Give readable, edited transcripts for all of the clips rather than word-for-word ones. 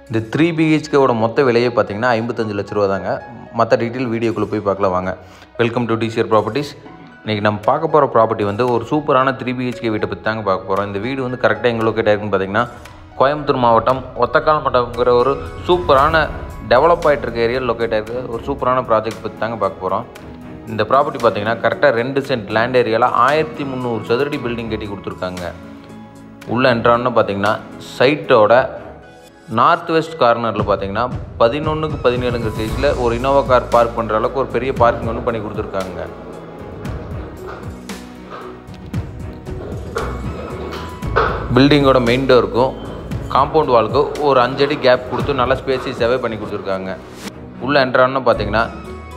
இந்த 3 BHKவோட மொத்த விலையே பார்த்தீங்கன்னா 55 லட்ச ரூபா தாங்க. மற்ற டீட்டெயில் வீடியோக்குள்ளே போய் பார்க்கலாம் வாங்க. Welcome to TCR properties. இன்றைக்கி நம்ம பார்க்க போகிற ப்ராப்பர்ட்டி வந்து ஒரு சூப்பரான 3 BHK வீட்டை பற்றி தாங்க பார்க்க போகிறோம். இந்த வீடு வந்து கரெக்டாக எங்கே லொக்கேட் ஆகிருக்குன்னு பார்த்தீங்கன்னா கோயம்புத்தூர் மாவட்டம் ஒத்தக்கால் மண்டபங்கிற ஒரு சூப்பரான டெவலப் ஆகிட்டு இருக்க ஏரியாவில் லொக்கேட் ஆகிருக்கு ஒரு சூப்பரான ப்ராஜெக்ட் பற்றி தாங்க பார்க்க போகிறோம். இந்த ப்ராப்பர்ட்டி பார்த்தீங்கன்னா கரெக்டாக 2 சென்ட் லேண்ட் ஏரியாவில் 1300 சதுரடி பில்டிங் கட்டி கொடுத்துருக்காங்க. உள்ளே என்ட்ரான்னு பார்த்தீங்கன்னா சைட்டோட நார்த் வெஸ்ட் கார்னரில் பார்த்தீங்கன்னா 11க்கு 17ங்கிற சைஸில் ஒரு இனோவா கார் பார்க் பண்ணுற அளவுக்கு ஒரு பெரிய பார்க்கிங் ஒன்று பண்ணி கொடுத்துருக்காங்க. பில்டிங்கோட மெயின் டோருக்கும் காம்பவுண்ட் வாலுக்கு ஒரு 5 அடி கேப் கொடுத்து நல்லா ஸ்பேசியஸாகவே பண்ணி கொடுத்துருக்காங்க. உள்ளே என்ட்ரான்னு பார்த்தீங்கன்னா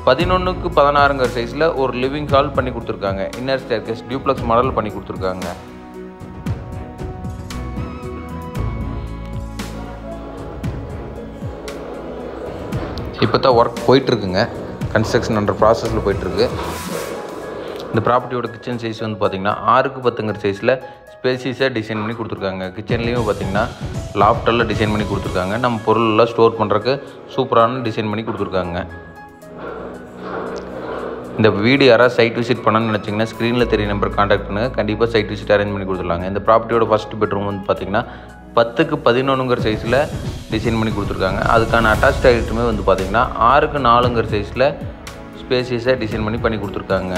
11க்கு 16ங்கிற சைஸில் ஒரு லிவிங் ஹால் பண்ணி கொடுத்துருக்காங்க. இன்னர் ஸ்டேர்கேஸ் டியூப்ளக்ஸ் மாடல் பண்ணி கொடுத்துருக்காங்க. இப்போ தான் ஒர்க் போயிட்டுருக்குங்க. கன்ஸ்ட்ரக்ஷன் அண்டர் ப்ராசஸில் போயிட்டுருக்கு. இந்த ப்ராப்பர்ட்டியோட கிச்சன் சைஸ் வந்து பார்த்திங்கன்னா 6க்கு 10ங்கிற சைஸில் ஸ்பேசியஸாக டிசைன் பண்ணி கொடுத்துருக்காங்க. கிச்சன்லேயும் பார்த்திங்கன்னா லாஃப்டெல்லாம் டிசைன் பண்ணி கொடுத்துருக்காங்க. நம்ம பொருளெல்லாம் ஸ்டோர் பண்ணுறதுக்கு சூப்பரான டிசைன் பண்ணி கொடுத்துருக்காங்க. இந்த வீடு யாராவது சைட் விசிட் பண்ணணும்னு நினச்சிங்கன்னா ஸ்க்ரீனில் தெரிய நம்பர் கான்டாக்ட் பண்ணுங்கள். கண்டிப்பாக சைட் விசிட் அரேஞ்ச் பண்ணி கொடுத்துருலாங்க. இந்த ப்ராப்பர்ட்டியோட ஃபஸ்ட் பெட்ரூம் வந்து பார்த்திங்கன்னா 10க்கு 11ங்கிற சைஸில் டிசைன் பண்ணி கொடுத்துருக்காங்க. அதுக்கான அட்டாச் டாய்லெட்டுமே வந்து பார்த்திங்கன்னா 6க்கு 4ங்கிற சைஸில் ஸ்பேசியஸாக டிசைன் பண்ணி கொடுத்துருக்காங்க.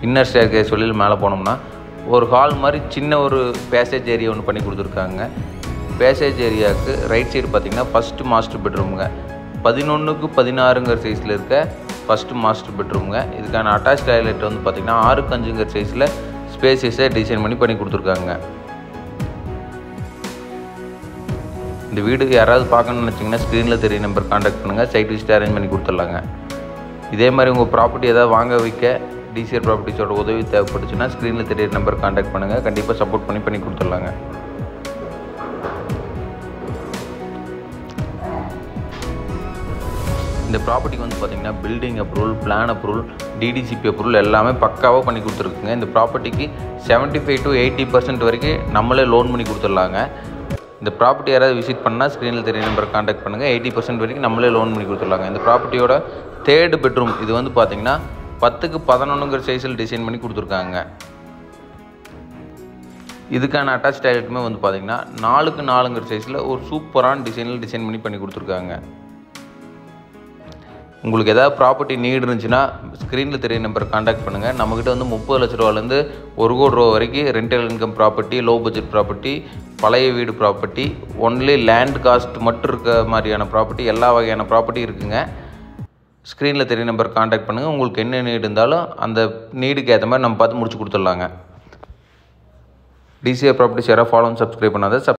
இன்னர் ஸ்டேர்கேஸ் வெளியில் மேலே போனோம்னா ஒரு ஹால் மாதிரி சின்ன ஒரு பேசேஜ் ஏரியா ஒன்று பண்ணி கொடுத்துருக்காங்க. பேசேஜ் ஏரியாவுக்கு ரைட் சைடு பார்த்திங்கன்னா ஃபஸ்ட்டு மாஸ்டர் பெட்ரூமுங்க. 11க்கு 16ங்கிற சைஸில் இருக்க ஃபஸ்ட்டு மாஸ்டர் பெட்ரூமுங்க. இதுக்கான அட்டாச் டாய்லெட் வந்து பார்த்திங்கன்னா 6க்கு 5ங்கிற சைஸில் ஸ்பேசியஸாக டிசைன் பண்ணி கொடுத்துருக்காங்க. இந்த வீடு யாராவது பார்க்கணும்னு நினச்சிங்கன்னா ஸ்க்ரீனில் தெரிய நம்பர் கான்டாக்ட் பண்ணுங்கள். சைட் விசிட் அரேஞ்ச் பண்ணி கொடுத்துடலாங்க. இதே மாதிரி உங்கள் ப்ராப்பர்ட்டி ஏதாவது வாங்க வைக்க டிசிஆர் ப்ராப்பர்ட்டிஸோட உதவி தேவைப்பட்டுச்சுன்னா ஸ்க்ரீனில் தெரிய நம்பர் கான்டாக்ட் பண்ணுங்கள். கண்டிப்பாக சப்போர்ட் பண்ணி கொடுத்துடலாங்க. இந்த ப்ராப்பர்ட்டிக்கு வந்து பார்த்திங்கன்னா building approval, plan approval, DTCP approval எல்லாமே பக்காவாக பண்ணி கொடுத்துருக்குங்க. இந்த ப்ராப்பர்ட்டிக்கு 75 to 80% வரைக்கும் நம்மளே லோன் பண்ணி கொடுத்துடலாங்க. இந்த ப்ராப்பர்ட்டி யாராவது விசிட் பண்ணால் ஸ்க்ரீனில் தெரிய நம்பர் கான்டாக்ட் பண்ணுங்கள். 80% வரைக்கும் நம்மளே லோன் பண்ணி கொடுத்துடலாங்க. இந்த ப்ராப்பர்ட்டியோட 3rd பெட்ரூம் இது வந்து பார்த்திங்கன்னா 10க்கு 11ங்கிற சைஸில் டிசைன் பண்ணி கொடுத்துருக்காங்க. இதுக்கான அட்டாச் டாய்லெட்டுமே வந்து பார்த்திங்கன்னா 4க்கு 4ங்கிற சைஸில் ஒரு சூப்பரான டிசைன் பண்ணி கொடுத்துருக்காங்க. உங்களுக்கு ஏதாவது ப்ராப்பர்ட்டி நீடு இருந்துச்சுன்னா ஸ்க்ரீனில் தெரிய நம்பர் கான்டாக்ட் பண்ணுங்கள். நம்மக்கிட்ட வந்து 30 லட்ச ரூபாலேருந்து 1 கோடி ரூபா வரைக்கும் rental income property, low budget property, பழைய வீடு ப்ராப்பர்ட்டி, ஒன்லி லேண்ட் காஸ்ட் மட்டும் இருக்க மாதிரியான ப்ராப்பர்ட்டி, எல்லா வகையான ப்ராப்பர்ட்டி இருக்குங்க. ஸ்க்ரீனில் தெரிய நம்பர் கான்டாக்ட் பண்ணுங்கள். உங்களுக்கு என்ன நீடு இருந்தாலும் அந்த நீடுக்கு ஏற்ற மாதிரி நம்ம பார்த்து முடிச்சு கொடுத்துடலாங்க. டிசிஆர் ப்ராப்பர்ட்டிஸ் யாராவது ஃபாலோ சப்ஸ்கிரைப் பண்ணாத